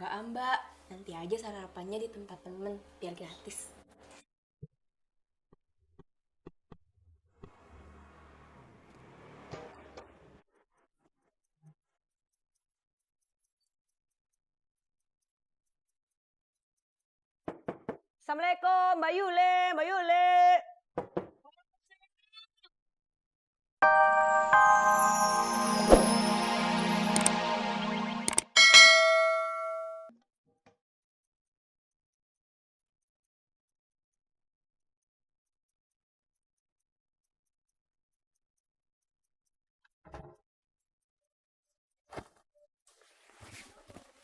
Enggak, Mbak. Nanti aja sarapannya di tempat temen, biar gratis. Assalamualaikum, Mbak Yule, Mbak Yule.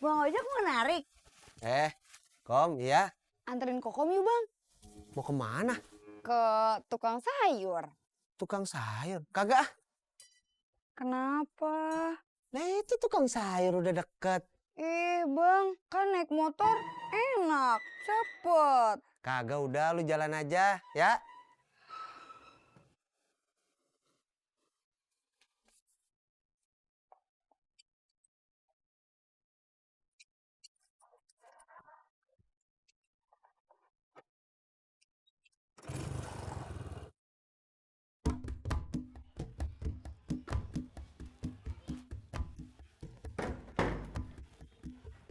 Bang Ojek mau narik. Kom, iya? Anterin Kokom yuk bang. Mau kemana? Ke tukang sayur. Tukang sayur? Kagak ah. Kenapa? Nah itu tukang sayur udah deket. Bang, kan naik motor enak, cepet. Kagak, udah lu jalan aja, ya.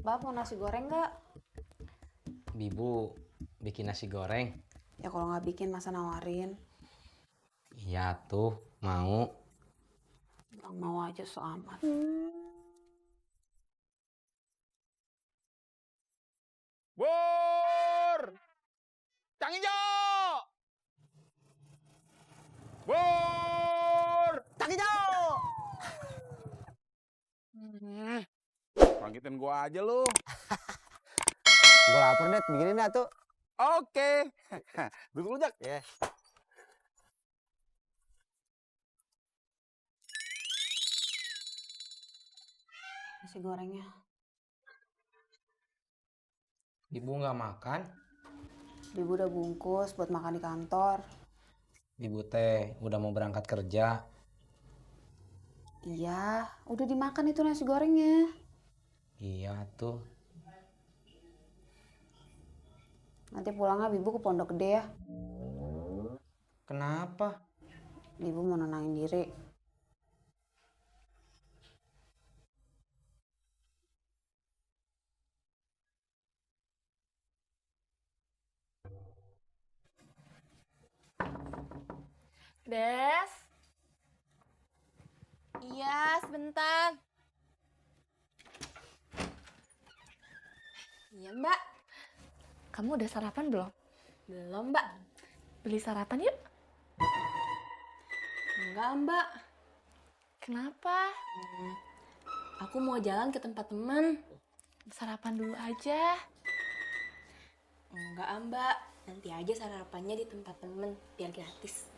Mbak mau nasi goreng nggak? Bibu bikin nasi goreng. Ya kalau nggak bikin masa nawarin. Iya tuh, mau. Bilang mau aja so amat. Bur! Cang Ijo! Bur! Cang Ijo! Bangkitin gua aja lu. Gue lapar deh, bikinin dah tuh. Oke. Duduk lu, Jak. Ya. Nasi gorengnya. Bibu nggak makan. Ibu udah bungkus buat makan di kantor. Bibu teh udah mau berangkat kerja. Iya, udah dimakan itu nasi gorengnya. Iya tuh. Nanti pulangnya Bibu ke Pondok Gede ya. Kenapa? Bibu mau nenangin diri. Des? Iya, sebentar. Iya, Mbak. Kamu udah sarapan belum? Belum, Mbak. Beli sarapan yuk. Enggak, Mbak. Kenapa? Aku mau jalan ke tempat teman. Sarapan dulu aja. Enggak, Mbak. Nanti aja sarapannya di tempat temen, biar gratis.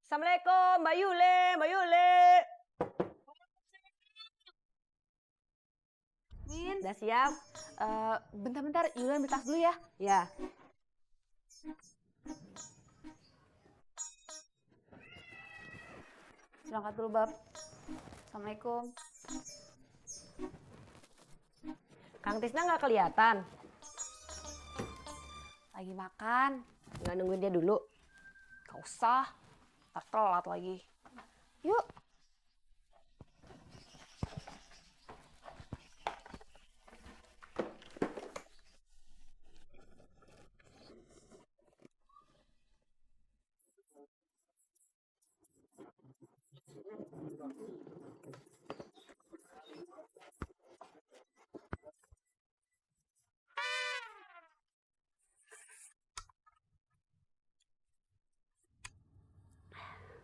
Assalamualaikum, Mbak Yule, Mbak Yule. Udah siap? Bentar-bentar, Yula ambil tas dulu ya. Ya. Berangkat dulu, Bab. Assalamualaikum. Kang Tisna nggak kelihatan. Lagi makan. Nggak nungguin dia dulu. Gak usah. Ntar telat lagi. Yuk.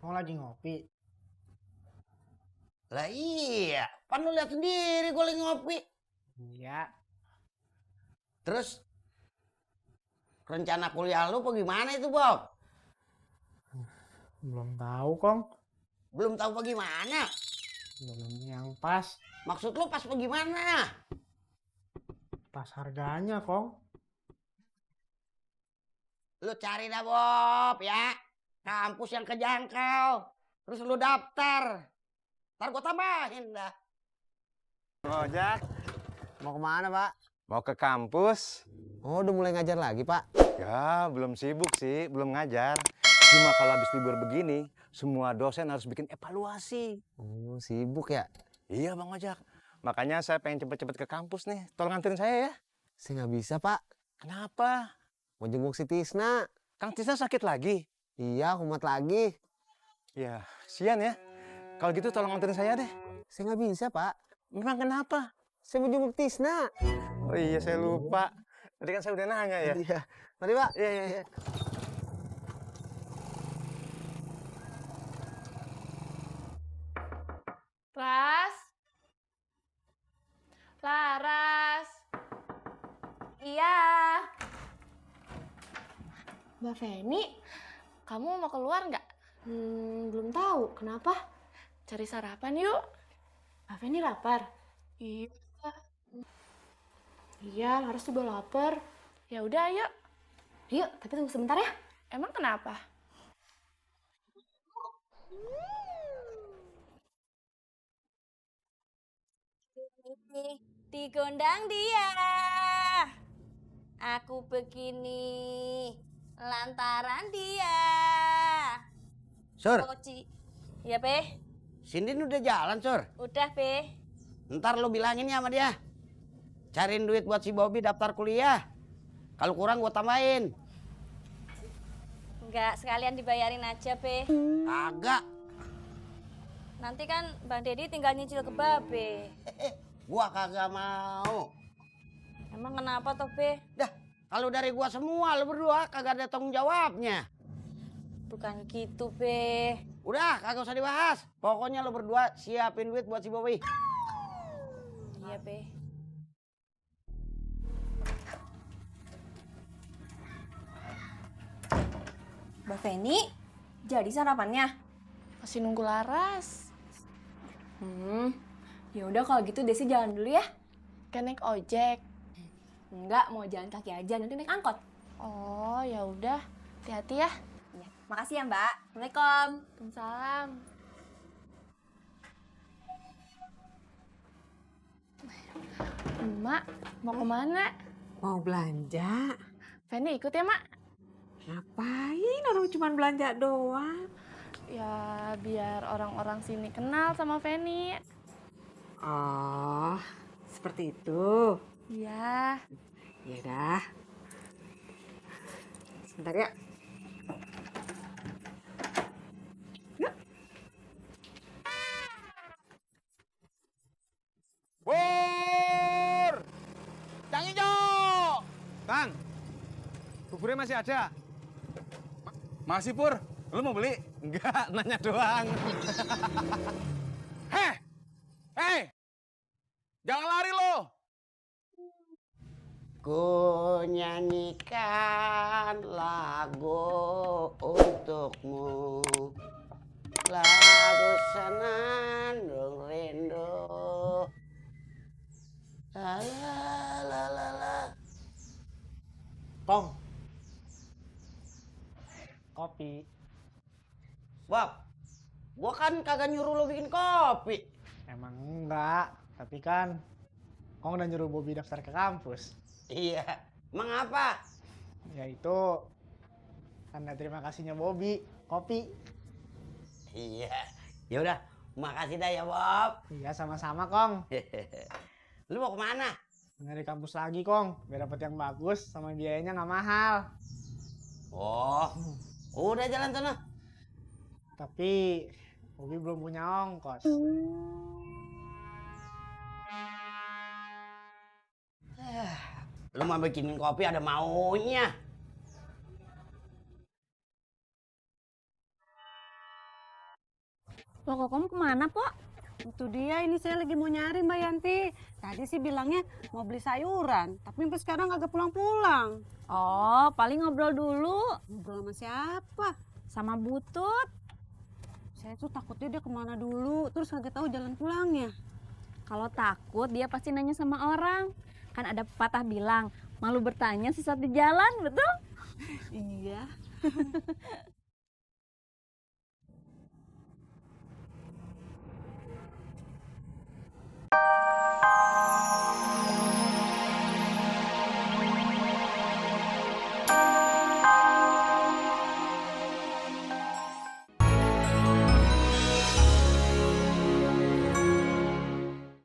Mau lagi ngopi? Lah iya, kan lu lihat sendiri gue lagi ngopi. Iya. Terus rencana kuliah lu apa gimana itu, Bob? Belum tahu, Kong. Belum tahu apa gimana? Belum yang pas. Maksud lu pas apa gimana? Pas harganya, Kong. Lu cari dah Bob ya. Kampus yang kejangkau. Terus lu daftar. Ntar gua tambahin dah. Ojak, Mau kemana, Pak? mau ke kampus? Oh, udah mulai ngajar lagi, Pak. Ya, belum sibuk sih, belum ngajar. Cuma kalau habis libur begini, semua dosen harus bikin evaluasi. Oh, sibuk ya? Iya, Bang Ojak. Makanya saya pengen cepet-cepet ke kampus nih. Tolong anterin saya ya. Saya nggak bisa, Pak. Kenapa? Mau jenguk si Tisna. Kang Tisna sakit lagi? Iya, kumat lagi. Ya, sian ya. Kalau gitu tolong anterin saya deh. Saya nggak bisa, Pak. Memang kenapa? Saya mau jenguk Tisna. Oh iya, saya lupa. Tadi kan saya udah nanya ya. Iya. Mari, Pak. Iya, iya, iya. Ras? Laras? Iya. Mbak Feni, kamu mau keluar nggak? Belum tahu. Kenapa? Cari sarapan yuk. Mbak Feni lapar? Iya. Iya, Laras juga lapar. Ya udah, yuk. Yuk, tapi tunggu sebentar ya. Emang kenapa? Digondang dia. Aku begini lantaran dia. Sur, Koci. Ya, Pe. Cindy udah jalan, Sur. Udah, Pe. Ntar lu bilangin ya sama dia. Cariin duit buat si Bobby daftar kuliah. Kalau kurang gua tambahin. Enggak, sekalian dibayarin aja, Pe. Agak. Nanti kan Bang Dedi tinggal nyicil ke Babe. Gua kagak mau. Emang kenapa toh, Pe? Dah, kalau dari gua semua lu berdua kagak ada tanggung jawabnya. Bukan gitu, Pe. Udah, kagak usah dibahas. Pokoknya lu berdua siapin duit buat si Bobby. Iya, Pe. Mbak Feni, jadi sarapannya? Masih nunggu Laras. Ya udah kalau gitu Desi jalan dulu ya. Kan naik ojek. Enggak, mau jalan kaki aja, nanti naik angkot. Oh, ya udah. Hati-hati ya. Ya, makasih ya, Mbak. Assalamualaikum. Waalaikumsalam. Mak, mau kemana? Mau belanja? Feni ikut ya, Mak? Ngapain orang cuma belanja doang? Ya, biar orang-orang sini kenal sama Feni. Oh, seperti itu. Iya. Ya dah. Sebentar ya. Pur! Cang Ijo! Kang, buburnya masih ada? Masih, Pur. Lu mau beli? Enggak, nanya doang. Heh! Hei! Jangan lari lo! Ku nyanyikan lagu untukmu. Lagu senandung rindu. La la la la la. Kong. Kopi. Bob, gua kan kagak nyuruh lo bikin kopi. Emang enggak, tapi kan Kong udah nyuruh Bobby daftar ke kampus. Iya, emang apa? Ya itu tanda terima kasihnya Bobby, kopi. Iya, ya udah, makasih dah ya Bob. Iya sama-sama Kong. Lu mau kemana? Nyari kampus lagi Kong, biar dapet yang bagus sama biayanya nggak mahal. Oh, udah jalan sana. Tapi Bobby belum punya ongkos. Lu mau bikinin kopi ada maunya. Loh, kok kamu kemana, Pok? Itu dia, ini saya lagi mau nyari Mbak Yanti. Tadi sih bilangnya mau beli sayuran, tapi sampai sekarang agak pulang-pulang. Oh, paling ngobrol dulu. Ngobrol sama siapa? Sama Butut. Saya tuh takutnya dia kemana dulu, terus kagak tahu jalan pulangnya. Kalau takut, dia pasti nanya sama orang. Kan ada pepatah bilang, malu bertanya sesat di jalan, betul? Iya.